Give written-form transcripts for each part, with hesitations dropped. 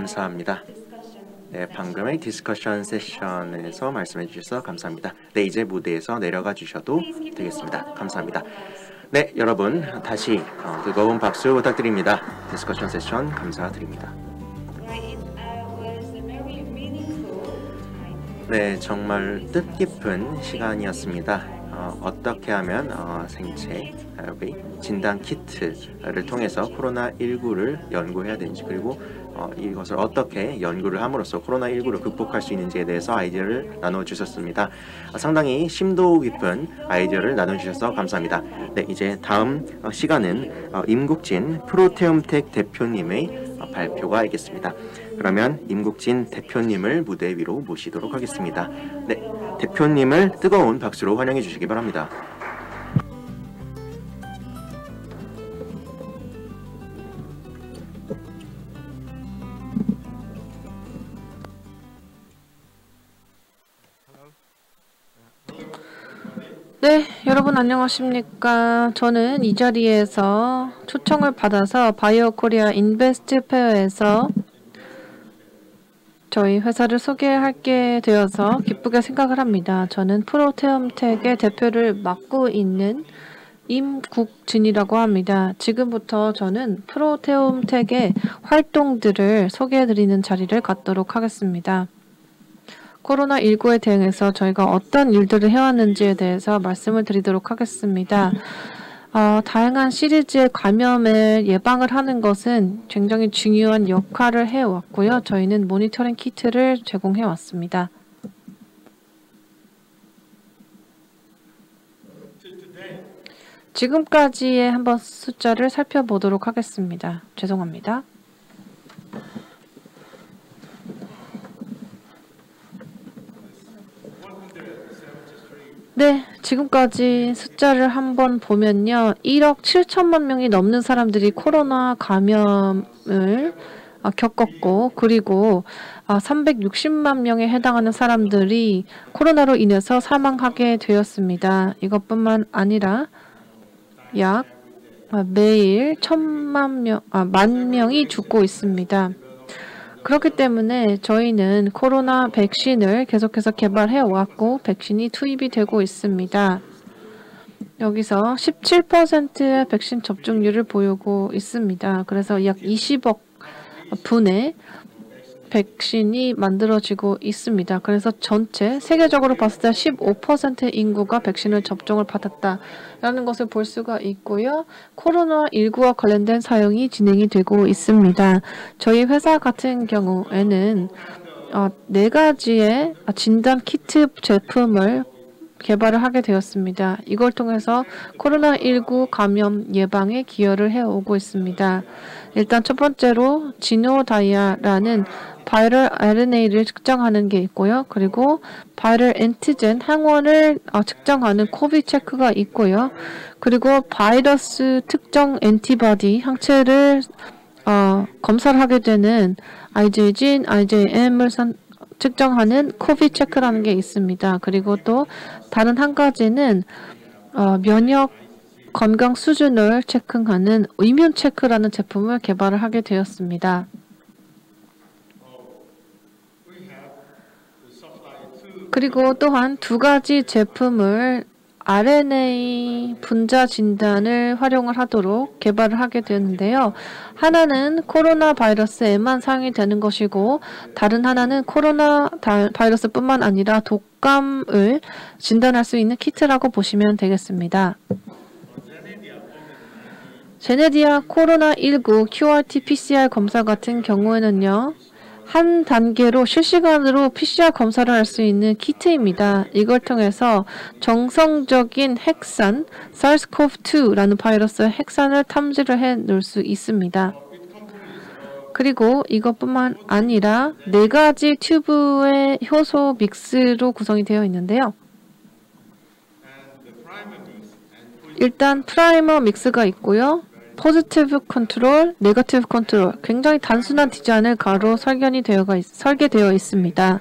감사합니다. 네, 방금의 디스커션 세션에서 말씀해 주셔서 감사합니다. 네, 이제 무대에서 내려가 주셔도 되겠습니다. 감사합니다. 네, 여러분 다시 뜨거운 박수 부탁드립니다. 디스커션 세션 감사드립니다. 네, 정말 뜻깊은 시간이었습니다. 어떻게 하면 생체 진단 키트를 통해서 코로나19를 연구해야 되는지, 그리고 이것을 어떻게 연구를 함으로써 코로나19를 극복할 수 있는지에 대해서 아이디어를 나눠주셨습니다. 상당히 심도 깊은 아이디어를 나눠주셔서 감사합니다. 네, 이제 다음 시간은 임국진 프로테움텍 대표님의 발표가 있겠습니다. 그러면 임국진 대표님을 무대 위로 모시도록 하겠습니다. 네, 대표님을 뜨거운 박수로 환영해 주시기 바랍니다. 네, 여러분 안녕하십니까. 저는 이 자리에서 초청을 받아서 바이오 코리아 인베스트 페어에서 저희 회사를 소개하게 되어서 기쁘게 생각을 합니다. 저는 프로테움텍의 대표를 맡고 있는 임국진이라고 합니다. 지금부터 저는 프로테움텍의 활동들을 소개해드리는 자리를 갖도록 하겠습니다. 코로나19에 대응해서 저희가 어떤 일들을 해왔는지에 대해서 말씀을 드리도록 하겠습니다. 다양한 시리즈의 감염을 예방을 하는 것은 굉장히 중요한 역할을 해왔고요. 저희는 모니터링 키트를 제공해왔습니다. 지금까지의 한번 숫자를 살펴보도록 하겠습니다. 죄송합니다. 네, 지금까지 숫자를 한번 보면요. 1억 7천만 명이 넘는 사람들이 코로나 감염을 겪었고, 그리고 360만 명에 해당하는 사람들이 코로나로 인해서 사망하게 되었습니다. 이것뿐만 아니라 약 매일 1만 명이 죽고 있습니다. 그렇기 때문에 저희는 코로나 백신을 계속해서 개발해 왔고 백신이 투입이 되고 있습니다. 여기서 17%의 백신 접종률을 보이고 있습니다. 그래서 약 20억 분의 백신이 만들어지고 있습니다. 그래서 전체 세계적으로 봤을 때 15%의 인구가 백신을 접종을 받았다라는 것을 볼 수가 있고요. 코로나19와 관련된 사용이 진행이 되고 있습니다. 저희 회사 같은 경우에는 4가지의 진단 키트 제품을 개발을 하게 되었습니다. 이걸 통해서 코로나19 감염 예방에 기여를 해오고 있습니다. 일단 첫 번째로 지노다이아라는 바이럴 RNA를 측정하는 게 있고요. 그리고 바이럴 엔티젠 항원을 측정하는 코비 체크가 있고요. 그리고 바이러스 특정 엔티바디 항체를 검사를 하게 되는 IgG, IgM을 측정하는 코비 체크라는 게 있습니다. 그리고 또 다른 한 가지는 면역 건강 수준을 체크하는 이뮨 체크라는 제품을 개발을 하게 되었습니다. 그리고 또한 2가지 제품을 RNA 분자 진단을 활용을 하도록 개발을 하게 되는데요. 하나는 코로나 바이러스에만 사용이 되는 것이고 다른 하나는 코로나 바이러스뿐만 아니라 독감을 진단할 수 있는 키트라고 보시면 되겠습니다. 제네디아 코로나19 QRT-PCR 검사 같은 경우에는요. 한 단계로 실시간으로 PCR 검사를 할 수 있는 키트입니다. 이걸 통해서 정성적인 핵산, SARS-CoV-2라는 바이러스의 핵산을 탐지를 해 놓을 수 있습니다. 그리고 이것뿐만 아니라 4가지 튜브의 효소 믹스로 구성이 되어 있는데요. 일단 프라이머 믹스가 있고요. 포지티브 컨트롤, 네거티브 컨트롤, 굉장히 단순한 디자인을 가로 설계되어 있습니다.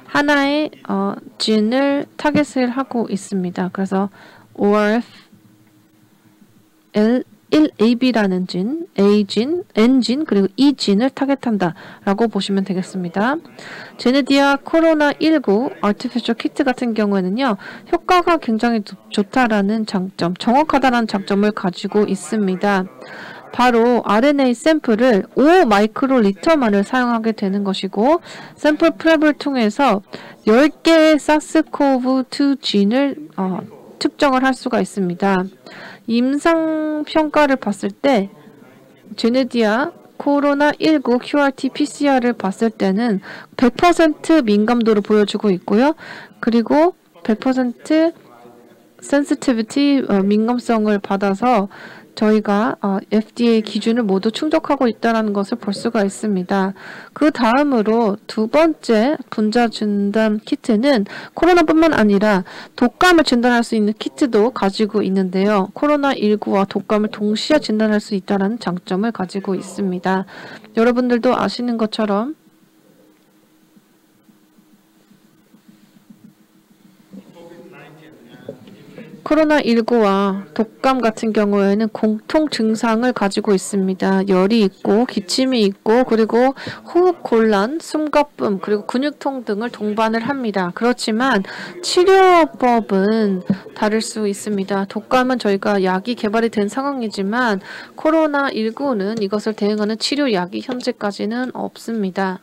하나의 진을 타겟을 하고 있습니다. 그래서 ORF, 1AB라는 진, A진, N진, 그리고 E진을 타겟한다라고 보시면 되겠습니다. 제네디아 코로나19 아티피셜 키트 같은 경우에는요, 효과가 굉장히 좋다라는 장점, 정확하다라는 장점을 가지고 있습니다. 바로 RNA 샘플을 5 마이크로리터만을 사용하게 되는 것이고, 샘플 프랩을 통해서 10개의 사스코브2 진을 특정을 할 수가 있습니다. 임상 평가를 봤을 때 제네디아 코로나19 QRT-PCR을 봤을 때는 100% 민감도를 보여주고 있고요. 그리고 100% 센시티비티 민감성을 받아서 저희가 FDA 기준을 모두 충족하고 있다는 것을 볼 수가 있습니다. 그 다음으로 두 번째 분자 진단 키트는 코로나뿐만 아니라 독감을 진단할 수 있는 키트도 가지고 있는데요. 코로나19와 독감을 동시에 진단할 수 있다는 장점을 가지고 있습니다. 여러분들도 아시는 것처럼 코로나19와 독감 같은 경우에는 공통 증상을 가지고 있습니다. 열이 있고 기침이 있고 그리고 호흡 곤란, 숨가쁨, 그리고 근육통 등을 동반을 합니다. 그렇지만 치료법은 다를 수 있습니다. 독감은 저희가 약이 개발이 된 상황이지만 코로나19는 이것을 대응하는 치료약이 현재까지는 없습니다.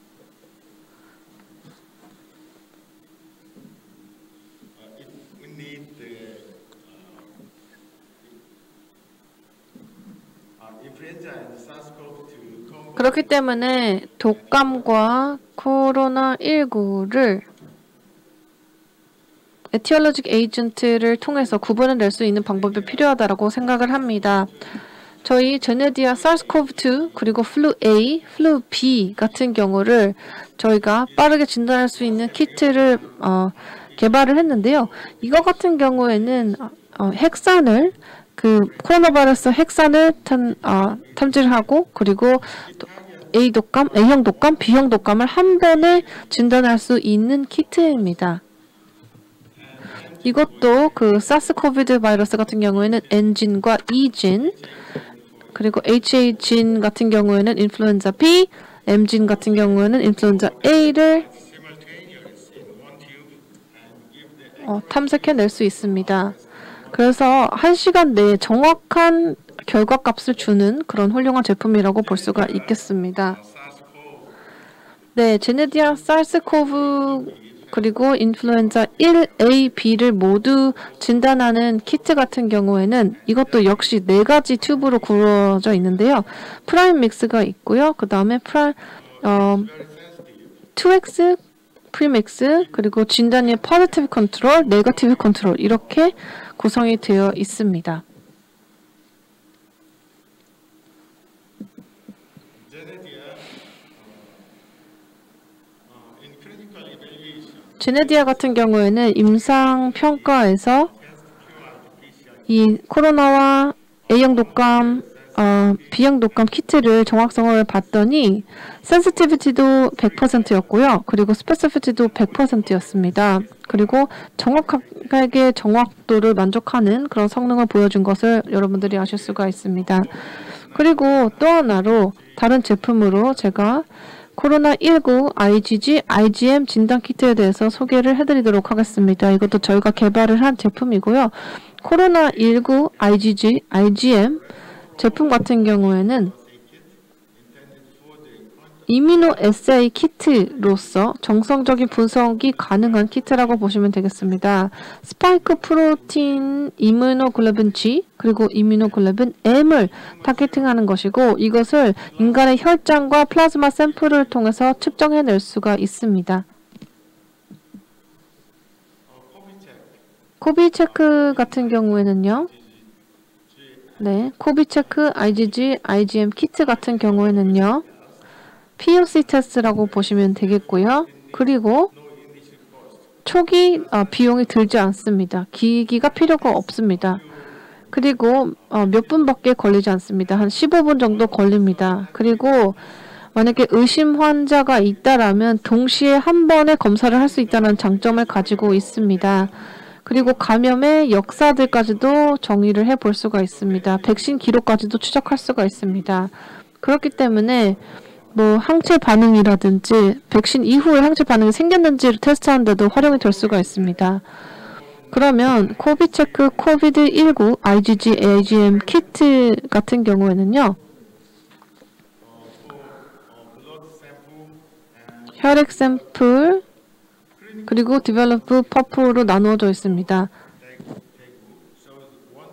그렇기 때문에 독감과 코로나19를 에티올로직 에이전트를 통해서 구분을 낼 수 있는 방법이 필요하다고 생각을 합니다. 저희 제네디아 SARS-CoV-2 그리고 플루 A, 플루 B 같은 경우를 저희가 빠르게 진단할 수 있는 키트를 개발을 했는데요. 이거 같은 경우에는 핵산을 코로나 바이러스 핵산을 탐지를 하고 그리고 A 독감, A형 독감, B형 독감을 한 번에 진단할 수 있는 키트입니다. 이것도 사스코비드 바이러스 같은 경우에는 N진과 E진, 그리고 HA진 같은 경우에는 인플루엔자 B, M진 같은 경우에는 인플루엔자 A를 탐색해낼 수 있습니다. 그래서 1시간 내에 정확한 결과값을 주는 그런 훌륭한 제품이라고 볼 수가 있겠습니다. 네, 제네디아 SARS-CoV 그리고 인플루엔자 1A, B를 모두 진단하는 키트 같은 경우에는 이것도 역시 4가지 튜브로 구워져 있는데요. 프라임 믹스가 있고요. 그 다음에 2X, 프리믹스, 그리고 진단의 포지티브 컨트롤, 네거티브 컨트롤 이렇게 구성이 되어 있습니다. 제네디아 같은 경우에는 임상 평가에서 이 코로나와 A형 독감, B형 독감 키트를 정확성을 봤더니 센시티비티도 100%였고요. 그리고 스페시피티도 100%였습니다. 그리고 정확하게 정확도를 만족하는 그런 성능을 보여준 것을 여러분들이 아실 수가 있습니다. 그리고 또 하나로 다른 제품으로 제가 코로나19 IgG, IgM 진단 키트에 대해서 소개를 해드리도록 하겠습니다. 이것도 저희가 개발을 한 제품이고요. 코로나19 IgG, IgM 제품 같은 경우에는 이뮤노에세이 키트로서 정성적인 분석이 가능한 키트라고 보시면 되겠습니다. 스파이크 프로틴 이뮤노글로빈 G 그리고 이뮤노글로빈 M을 타겟팅하는 것이고 이것을 인간의 혈장과 플라즈마 샘플을 통해서 측정해낼 수가 있습니다. 코비체크 같은 경우에는요. 네, 코비체크 IgG, IgM 키트 같은 경우에는요. POC 테스트라고 보시면 되겠고요. 그리고 초기 비용이 들지 않습니다. 기기가 필요가 없습니다. 그리고 몇 분밖에 걸리지 않습니다. 한 15분 정도 걸립니다. 그리고 만약에 의심 환자가 있다라면 동시에 한 번에 검사를 할 수 있다는 장점을 가지고 있습니다. 그리고 감염의 역사들까지도 정의를 해볼 수가 있습니다. 백신 기록까지도 추적할 수가 있습니다. 그렇기 때문에 뭐 항체 반응이라든지 백신 이후에 항체 반응이 생겼는지를 테스트하는데도 활용이 될 수가 있습니다. 그러면 코비체크 코비드19 IgG AGM 키트 같은 경우에는요. 혈액 샘플 그리고 디벨로프 퍼프로 나누어져 있습니다.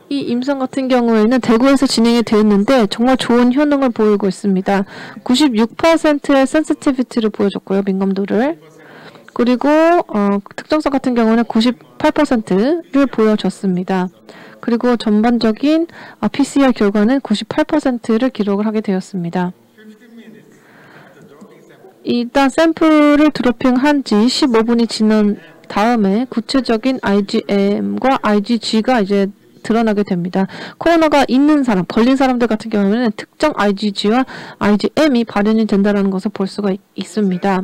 이 임상 같은 경우에는 대구에서 진행이 되었는데 정말 좋은 효능을 보이고 있습니다. 96%의 센시티비티를 보여줬고요. 민감도를. 그리고 특정성 같은 경우는 98%를 보여줬습니다. 그리고 전반적인 PCR 결과는 98%를 기록을 하게 되었습니다. 일단 샘플을 드로핑한 지 15분이 지난 다음에 구체적인 IgM과 IgG가 이제 드러나게 됩니다. 코로나가 있는 사람, 걸린 사람들 같은 경우에는 특정 IgG와 IgM이 발현이 된다는 것을 볼 수가 있습니다.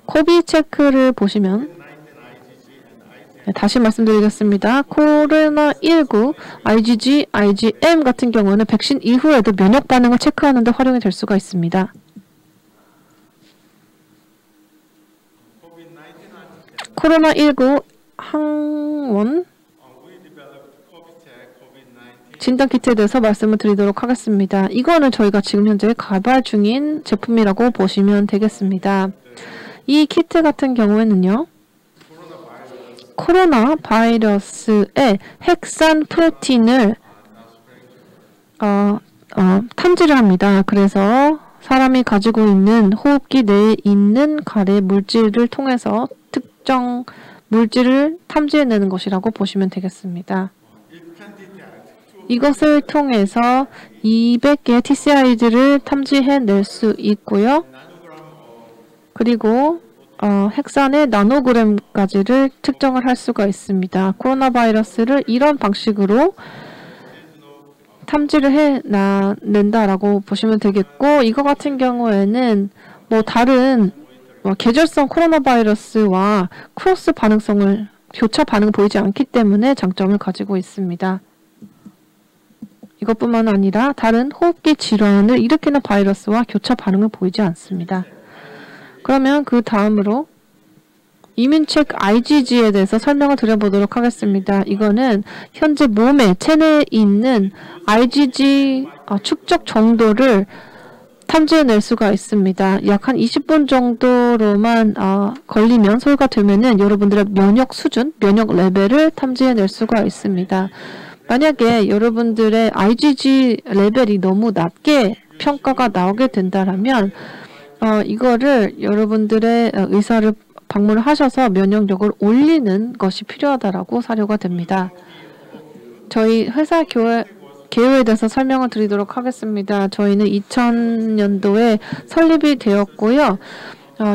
코비체크를 보시면 다시 말씀드리겠습니다. 코로나19 IgG, IgM 같은 경우는 백신 이후에도 면역 반응을 체크하는 데 활용이 될 수가 있습니다. 코로나19 항원 진단키트에 대해서 말씀을 드리도록 하겠습니다. 이거는 저희가 지금 현재 개발 중인 제품이라고 보시면 되겠습니다. 이 키트 같은 경우에는요. 코로나 바이러스의 핵산 프로틴을 탐지를 합니다. 그래서 사람이 가지고 있는 호흡기 내에 있는 가래 물질을 통해서 특정 물질을 탐지해내는 것이라고 보시면 되겠습니다. 이것을 통해서 200개의 TCI들을 탐지해낼 수 있고요. 그리고 핵산의 나노그램까지를 측정을 할 수가 있습니다. 코로나 바이러스를 이런 방식으로 탐지를 해낸다라고 보시면 되겠고, 이거 같은 경우에는 뭐 다른 계절성 코로나 바이러스와 크로스 반응성을 교차 반응을 보이지 않기 때문에 장점을 가지고 있습니다. 이것뿐만 아니라 다른 호흡기 질환을 일으키는 바이러스와 교차 반응을 보이지 않습니다. 그러면 그 다음으로 이뮨체크 IgG에 대해서 설명을 드려보도록 하겠습니다. 이거는 현재 몸에 체내에 있는 IgG 축적 정도를 탐지해낼 수가 있습니다. 약 한 20분 정도로만 걸리면 소요가 되면은 여러분들의 면역 수준, 면역 레벨을 탐지해낼 수가 있습니다. 만약에 여러분들의 IgG 레벨이 너무 낮게 평가가 나오게 된다면 이거를 여러분들의 의사를 방문을 하셔서 면역력을 올리는 것이 필요하다라고 사료가 됩니다. 저희 회사 개요에 대해서 설명을 드리도록 하겠습니다. 저희는 2000년도에 설립이 되었고요.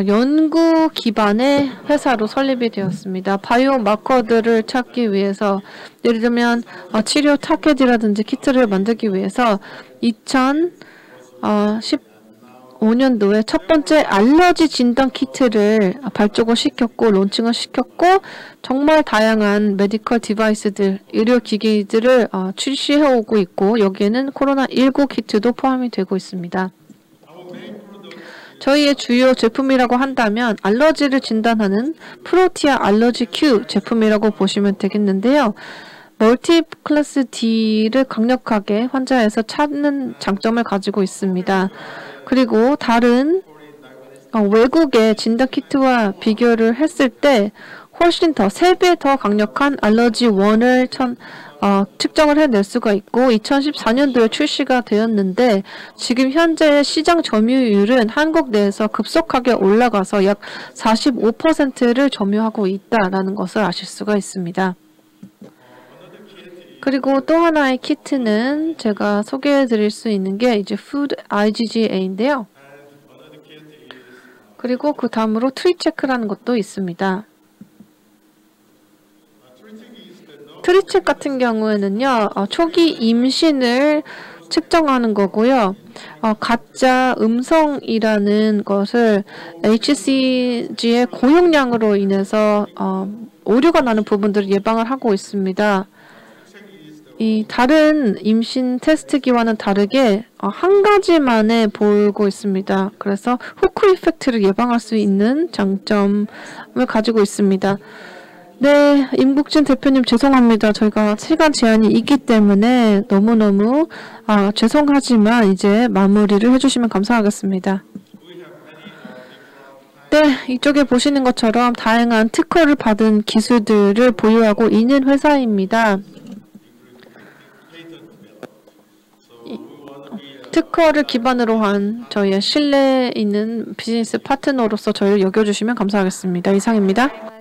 연구 기반의 회사로 설립이 되었습니다. 바이오 마커들을 찾기 위해서, 예를 들면 치료 타켓이라든지 키트를 만들기 위해서 2015년도에 첫 번째 알러지 진단 키트를 발족을 시켰고 론칭을 시켰고, 정말 다양한 메디컬 디바이스들, 의료기기들을 출시해오고 있고, 여기에는 코로나19 키트도 포함이 되고 있습니다. 저희의 주요 제품이라고 한다면 알러지를 진단하는 프로티아 알러지 Q 제품이라고 보시면 되겠는데요. 멀티 클래스 D를 강력하게 환자에서 찾는 장점을 가지고 있습니다. 그리고 다른 외국의 진단 키트와 비교를 했을 때 훨씬 더 3배 더 강력한 알러지 1을 측정을 해낼 수가 있고, 2014년도에 출시가 되었는데 지금 현재 시장 점유율은 한국 내에서 급속하게 올라가서 약 45%를 점유하고 있다라는 것을 아실 수가 있습니다. 그리고 또 하나의 키트는 제가 소개해 드릴 수 있는 게 이제 Food IgGA인데요. 그리고 그 다음으로 트리체크라는 것도 있습니다. 트리체크 같은 경우에는요, 초기 임신을 측정하는 거고요. 가짜 음성이라는 것을 HCG의 고용량으로 인해서 오류가 나는 부분들을 예방을 하고 있습니다. 이 다른 임신 테스트기와는 다르게 한 가지만에 보이고 있습니다. 그래서 후크 이펙트를 예방할 수 있는 장점을 가지고 있습니다. 네, 임국진 대표님 죄송합니다. 저희가 시간 제한이 있기 때문에 너무너무 죄송하지만 이제 마무리를 해주시면 감사하겠습니다. 네, 이쪽에 보시는 것처럼 다양한 특허를 받은 기술들을 보유하고 있는 회사입니다. 특허를 기반으로 한 저희의 신뢰 있는 비즈니스 파트너로서 저희를 여겨주시면 감사하겠습니다. 이상입니다.